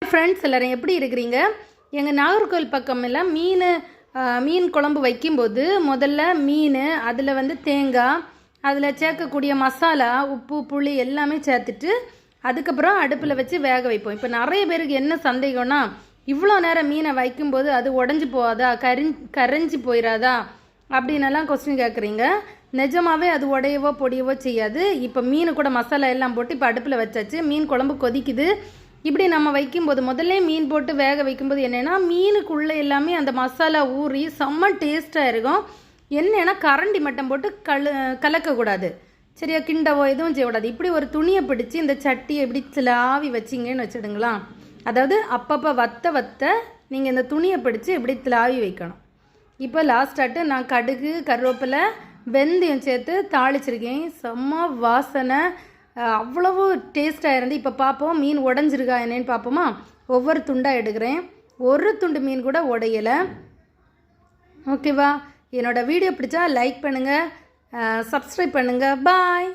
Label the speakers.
Speaker 1: Friends எல்லோரும் எப்படி இருக்கிறீங்க? எங்கள் நாகர்கோவில் பக்கம் எல்லாம் மீன் குழம்பு வைக்கும்போது முதல்ல மீன் அதில் வந்து தேங்காய் அதில் சேர்க்கக்கூடிய மசாலா உப்பு புளி எல்லாமே சேர்த்துட்டு அதுக்கப்புறம் அடுப்பில் வச்சு வேக வைப்போம். இப்போ நிறைய பேருக்கு என்ன சந்தேகம்னா, இவ்வளோ நேரம் மீனை வைக்கும்போது அது உடஞ்சி போகாதா, கரைஞ்சி போயிடாதா அப்படின்னெல்லாம் கொஸ்டின் கேட்குறீங்க. நிஜமாகவே அது உடையவோ பொடியவோ செய்யாது. இப்போ மீன் கூட மசாலா எல்லாம் போட்டு இப்போ அடுப்பில் வச்சாச்சு. மீன் குழம்பு கொதிக்குது. இப்படி நம்ம வைக்கும்போது முதல்ல மீன் போட்டு வேக வைக்கும்போது என்னென்னா மீனுக்குள்ளே எல்லாமே அந்த மசாலா ஊறி செம்ம டேஸ்ட்டாக இருக்கும். என்னென்னா கரண்டி மட்டம் போட்டு கலக்கக்கூடாது, சரியா? கிண்டவோ எதுவும் செய்யக்கூடாது. இப்படி ஒரு துணியை பிடிச்சி இந்த சட்டியை இப்படி திலாவி வச்சிங்கன்னு வச்சுடுங்களா. அதாவது அப்பப்போ வத்த நீங்கள் இந்த துணியை பிடிச்சி இப்படி திலாவி வைக்கணும். இப்போ லாஸ்ட்டாட்டு நான் கடுகு கருவேப்பிலை வெந்தயம் சேர்த்து தாளிச்சிருக்கேன். செம்ம வாசனை, அவ்வளவு டேஸ்ட்டாக இருந்து. இப்போ பார்ப்போம் மீன் உடஞ்சிருக்கா என்னன்னு பார்ப்போமா. ஒவ்வொரு துண்டாக எடுக்கிறேன். ஒரு துண்டு மீன் கூட உடையலை. ஓகேவா? என்னோடய வீடியோ பிடிச்சா லைக் பண்ணுங்கள், சப்ஸ்கிரைப் பண்ணுங்கள். பாய்.